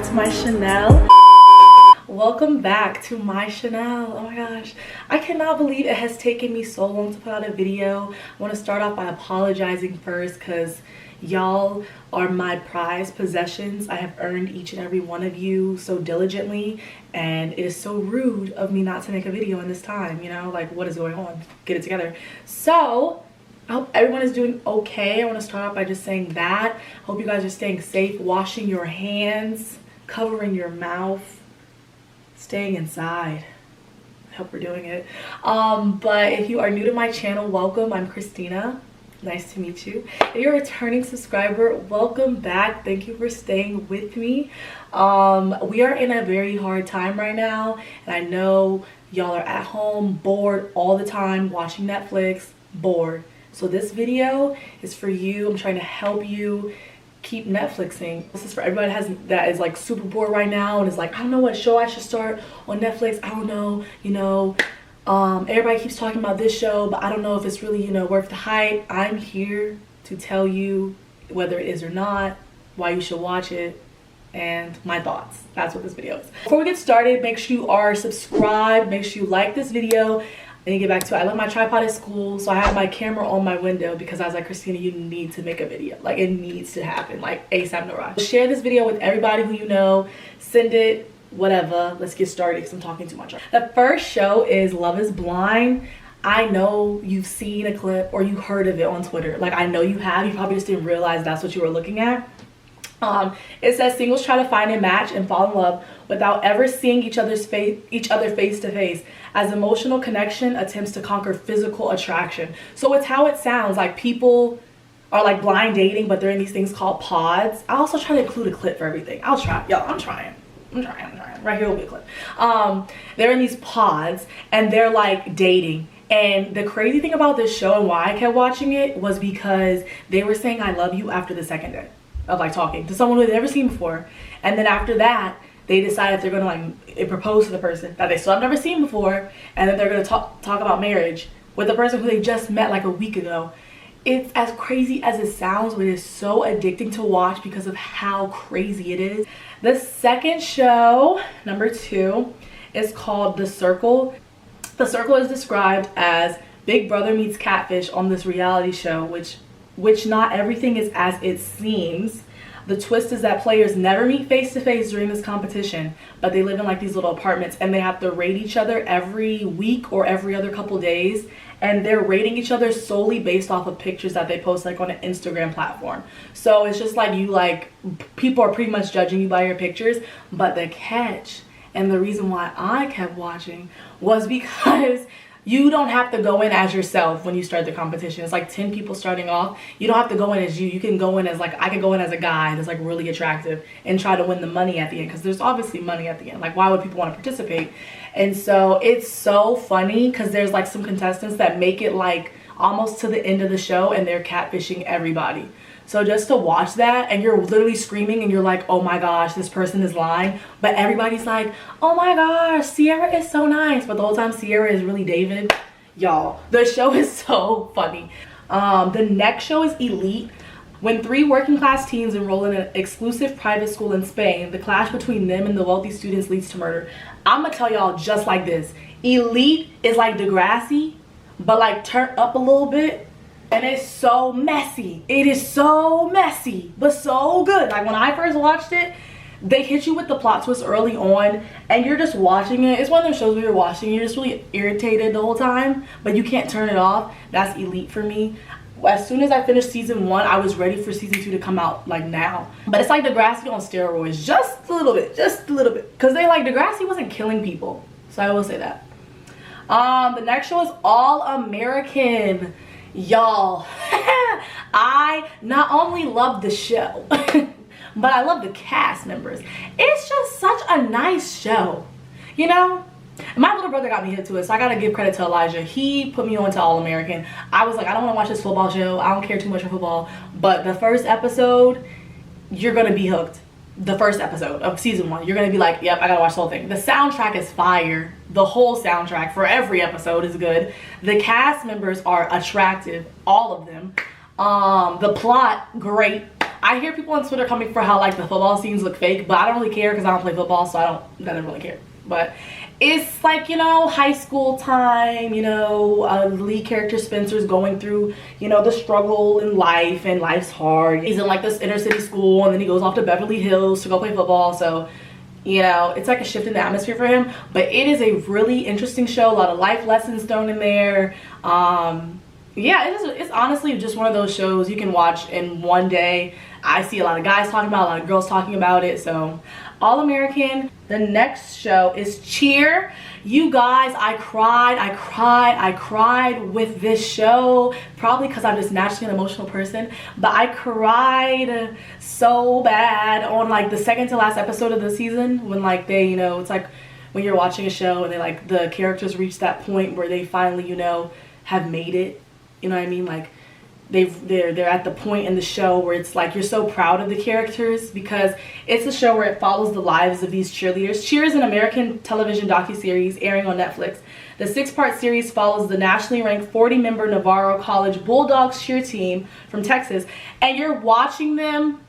to my Chanel. Welcome back to my Chanel. Oh my gosh, I cannot believe it has taken me so long to put out a video. I want to start off by apologizing first because y'all are my prized possessions. I have earned each and every one of you so diligently, and it is so rude of me not to make a video in this time, you know, like what is going on? Get it together. So I hope everyone is doing okay. I want to start off by just saying that. I hope you guys are staying safe, washing your hands, covering your mouth, staying inside. I hope we're doing it. But if you are new to my channel, welcome. I'm Christina. Nice to meet you. If you're a returning subscriber, welcome back. Thank you for staying with me. We are in a very hard time right now, and I know y'all are at home bored all the time watching Netflix, bored. So this video is for you. I'm trying to help you keep Netflixing. This is for everybody that is like super bored right now and is like, I don't know what show I should start on Netflix. I don't know, you know, everybody keeps talking about this show, but I don't know if it's really, you know, worth the hype. I'm here to tell you whether it is or not, why you should watch it, and my thoughts. That's what this video is. Before we get started, make sure you are subscribed. Make sure you like this video. I need to get back to it. I left my tripod at school, so I have my camera on my window because I was like, Christina, you need to make a video. Like, it needs to happen, like ASAP, no rush. Share this video with everybody who you know. Send it, whatever. Let's get started because I'm talking too much. The first show is Love is Blind. I know you've seen a clip or you heard of it on Twitter. Like, I know you have. You probably just didn't realize that's what you were looking at. It says singles try to find a match and fall in love without ever seeing each other face to face, as emotional connection attempts to conquer physical attraction. So it's how it sounds. Like, people are like blind dating, but they're in these things called pods. I also try to include a clip for everything. I'll try. Yo, I'm trying. Right here will be a clip. They're in these pods and they're like dating. And the crazy thing about this show and why I kept watching it was because they were saying I love you after the second day of like talking to someone who they've never seen before. And then after that, they decide if they're gonna like propose to the person that they still have never seen before, and then they're gonna talk about marriage with the person who they just met like a week ago. It's as crazy as it sounds, but it's so addicting to watch because of how crazy it is. The second show, number 2, is called The Circle. The Circle is described as Big Brother meets Catfish on this reality show, which not everything is as it seems. The twist is that players never meet face to face during this competition, but they live in like these little apartments and they have to rate each other every week or every other couple days. And they're rating each other solely based off of pictures that they post like on an Instagram platform. So it's just like people are pretty much judging you by your pictures. But the catch, and the reason why I kept watching, was because you don't have to go in as yourself when you start the competition. It's like 10 people starting off. You don't have to go in as you. You can go in as like, I could go in as a guy that's like really attractive and try to win the money at the end, because there's obviously money at the end. Like, why would people want to participate? And so it's so funny because there's like some contestants that make it like almost to the end of the show and they're catfishing everybody. So just to watch that, and you're literally screaming and you're like, oh my gosh, this person is lying. But everybody's like, oh my gosh, Sierra is so nice. But the whole time Sierra is really David. Y'all, the show is so funny. The next show is Elite. When 3 working class teens enroll in an exclusive private school in Spain, the clash between them and the wealthy students leads to murder. I'm gonna tell y'all just like this. Elite is like Degrassi, but like turned up a little bit. And it's so messy. It is so messy, but so good. Like, when I first watched it, they hit you with the plot twist early on, and you're just watching it. It's one of those shows where you're watching, you're just really irritated the whole time, but you can't turn it off. That's Elite for me. As soon as I finished season 1, I was ready for season 2 to come out like now. But it's like Degrassi on steroids, just a little bit, because they like, Degrassi wasn't killing people, so I will say that. The next show is All American. Y'all, I not only love the show, but I love the cast members. It's just such a nice show, you know. My little brother got me into it, so I gotta give credit to Elijah. He put me on to All American. I was like, I don't want to watch this football show. I don't care too much for football, but the first episode, you're gonna be hooked. The first episode of season 1, you're gonna be like, yep, I gotta watch the whole thing. The soundtrack is fire. The whole soundtrack for every episode is good. The cast members are attractive, all of them. The plot, great. I hear people on Twitter coming for how like the football scenes look fake, but I don't really care because I don't play football, so I don't really care. But it's like, you know, high school time, you know, the lead character Spencer's going through, you know, the struggle in life, and life's hard. He's in like this inner city school, and then he goes off to Beverly Hills to go play football. So, you know, it's like a shift in the atmosphere for him. But it is a really interesting show, a lot of life lessons thrown in there. Yeah, it's honestly just one of those shows you can watch in one day. I see a lot of guys talking about it, a lot of girls talking about it. So, All American. The next show is Cheer. You guys, I cried with this show. Probably because I'm just naturally an emotional person. But I cried so bad on like the second to last episode of the season. When like they, you know, it's like when you're watching a show and they like the characters reach that point where they finally, you know, have made it. You know what I mean? Like they're at the point in the show where it's like you're so proud of the characters, because it's a show where it follows the lives of these cheerleaders. Cheer is an American television docuseries airing on Netflix. The 6-part series follows the nationally ranked 40-member Navarro College Bulldogs cheer team from Texas, and you're watching them.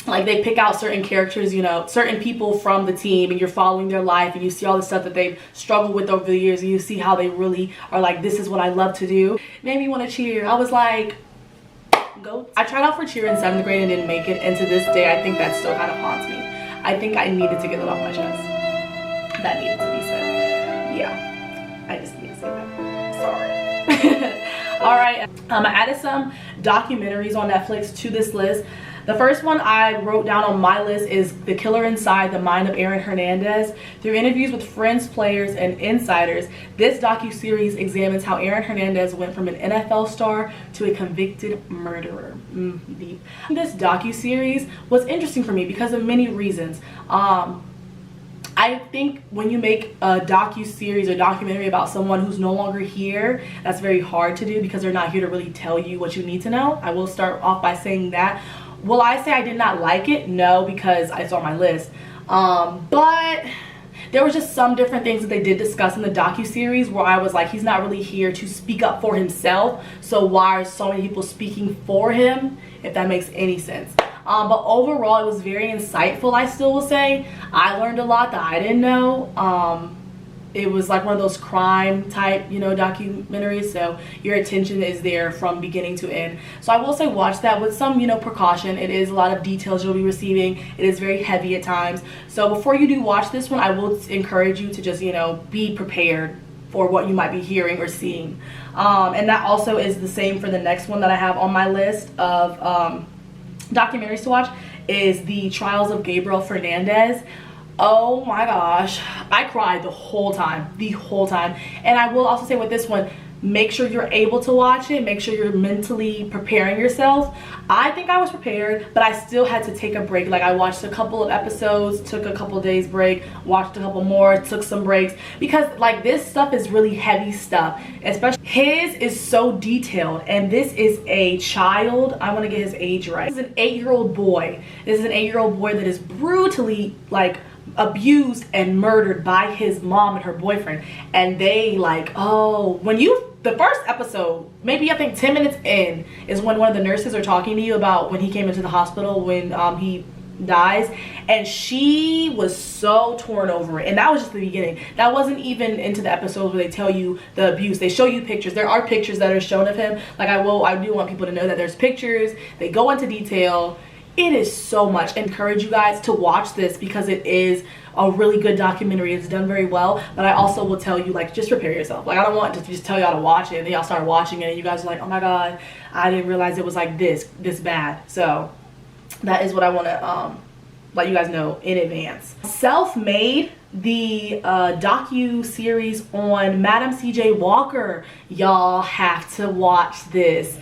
Like they pick out certain characters, you know, certain people from the team, and you're following their life, and you see all the stuff that they've struggled with over the years, and you see how they really are like, this is what I love to do. Made me want to cheer. I was like, go. I tried out for cheer in 7th grade and didn't make it, and to this day I think that still kind of haunts me. I think I needed to get that off my chest. That needed to be said. Yeah, I just need to say that. Sorry. All right, I added some documentaries on Netflix to this list. The first one I wrote down on my list is The Killer Inside the Mind of Aaron Hernandez. Through interviews with friends, players, and insiders, this docuseries examines how Aaron Hernandez went from an NFL star to a convicted murderer. Deep. This docuseries was interesting for me because of many reasons. I think when you make a docuseries or documentary about someone who's no longer here, that's very hard to do because they're not here to really tell you what you need to know. I will start off by saying that. Will I say I did not like it? No, because it's on my list. But there was just some different things that they did discuss in the docuseries where I was like, he's not really here to speak up for himself. So why are so many people speaking for him, if that makes any sense? But overall, it was very insightful, I still will say. I learned a lot that I didn't know. It was like one of those crime type, you know, documentaries, so your attention is there from beginning to end. So I will say watch that with some, you know, precaution. It is a lot of details you'll be receiving. It is very heavy at times. So before you do watch this one, I will encourage you to just, you know, be prepared for what you might be hearing or seeing. And that also is the same for the next one that I have on my list of documentaries to watch, is The Trials of Gabriel Fernandez. Oh my gosh, I cried the whole time. And I will also say with this one, make sure you're able to watch it. Make sure you're mentally preparing yourself. I think I was prepared, but I still had to take a break. Like I watched a couple of episodes, took a couple of days break, watched a couple more, took some breaks, because like this stuff is really heavy stuff. Especially his is so detailed, and this is a child. I want to get his age right. This is an 8-year-old boy. This is an 8-year-old boy that is brutally like abused and murdered by his mom and her boyfriend. And they like, oh, the first episode, maybe I think 10 minutes in, is when one of the nurses are talking to you about when he came into the hospital when he dies, and she was so torn over it. And that was just the beginning. That wasn't even into the episodes where they tell you the abuse. They show you pictures. There are pictures that are shown of him. Like I do want people to know that there's pictures. They go into detail. It is so much. I encourage you guys to watch this because it is a really good documentary. It's done very well. But I also will tell you, like, just prepare yourself. Like, I don't want to just tell y'all to watch it and then y'all start watching it and you guys are like, oh my god, I didn't realize it was like this bad. So that is what I want to let you guys know in advance. Self-Made, the docu-series on Madam C.J. Walker. Y'all have to watch this.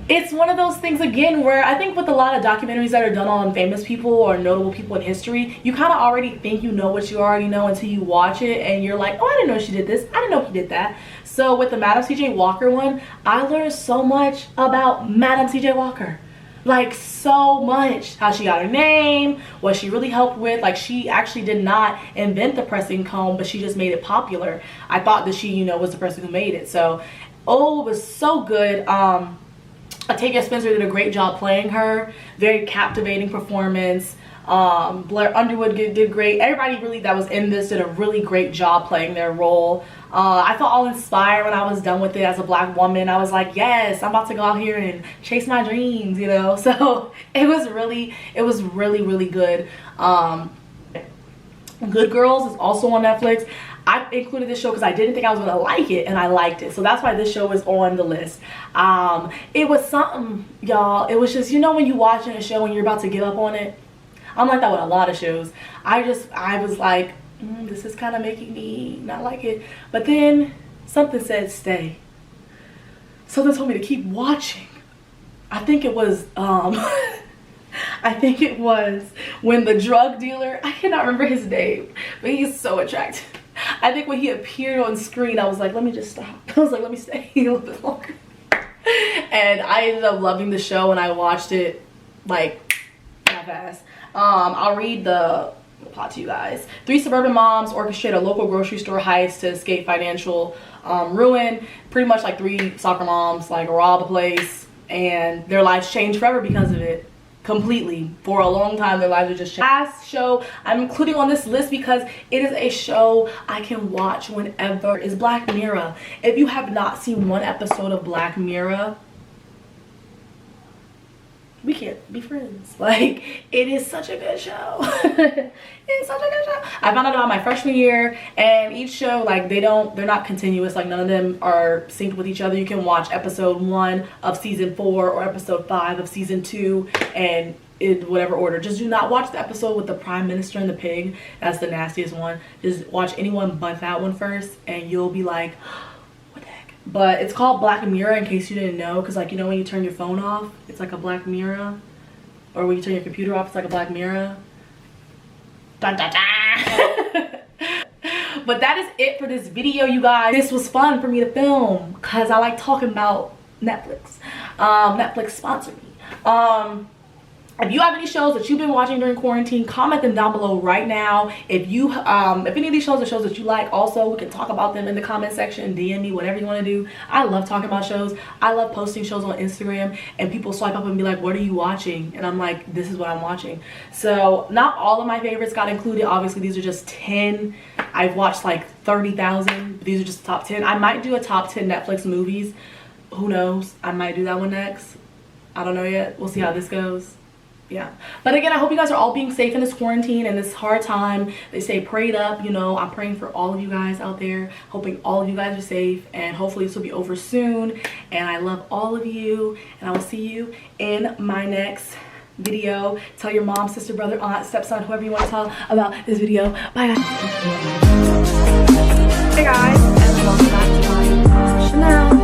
It's one of those things, again, where I think with a lot of documentaries that are done on famous people or notable people in history, you kind of already think you know what you already know until you watch it and you're like, oh, I didn't know she did this. I didn't know he did that. So with the Madam C.J. Walker one, I learned so much about Madam C.J. Walker. Like, so much. How she got her name, what she really helped with. Like, she actually did not invent the pressing comb, but she just made it popular. I thought that she, you know, was the person who made it. So, oh, it was so good. Octavia Spencer did a great job playing her. Very captivating performance. Blair Underwood did great. Everybody really that was in this did a really great job playing their role. I felt all inspired when I was done with it as a black woman. I was like, yes, I'm about to go out here and chase my dreams, you know. So it was really really good. Good Girls is also on Netflix. I included this show because I didn't think I was gonna like it, and I liked it, so that's why this show is on the list. It was something, y'all. It was just, you know, when you watching a show and you're about to give up on it. I'm like that with a lot of shows. I was like, this is kind of making me not like it, but then something said stay. Something told me to keep watching. I think it was I think it was when the drug dealer, I cannot remember his name, but he's so attractive. I think when he appeared on screen, I was like, let me just stop. I was like, let me stay a little bit longer. And I ended up loving the show, and I watched it like that fast. I'll read the plot to you guys. 3 suburban moms orchestrate a local grocery store heist to escape financial ruin. Pretty much like 3 soccer moms like rob a place, and their lives change forever because of it. Completely. For a long time their lives are just changed. Last show I'm including on this list because it is a show I can watch whenever is Black Mirror. If you have not seen one episode of Black Mirror, we can't be friends. Like, it is such a good show. It's such a good show. I found out about my freshman year, and each show, like, they're not continuous. Like, none of them are synced with each other. You can watch episode 1 of season 4 or episode 5 of season 2, and in whatever order. Just do not watch the episode with the Prime Minister and the pig. That's the nastiest one. Just watch anyone but that one first, and you'll be like, but it's called Black Mirror in case you didn't know, because, like, you know when you turn your phone off, it's like a black mirror, or when you turn your computer off, it's like a black mirror. Dun, dun, dun. But that is it for this video, you guys. This was fun for me to film because I like talking about Netflix. Netflix sponsored me. If you have any shows that you've been watching during quarantine, comment them down below right now. If you if any of these shows are shows that you like, also we can talk about them in the comment section. DM me, whatever you want to do. I love talking about shows. I love posting shows on Instagram, and people swipe up and be like, what are you watching? And I'm like, this is what I'm watching. So not all of my favorites got included. Obviously these are just 10. I've watched like 30,000. These are just the top 10. I might do a top 10 Netflix movies. Who knows? I might do that one next. I don't know yet. We'll see how this goes. Yeah, but again, I hope you guys are all being safe in this quarantine and this hard time. They say prayed up, you know. I'm praying for all of you guys out there, hoping all of you guys are safe, and hopefully this will be over soon. And I love all of you, and I will see you in my next video. Tell your mom, sister, brother, aunt, stepson, whoever you want to tell about this video. Bye guys. Hey guys, and welcome back to my Chanel.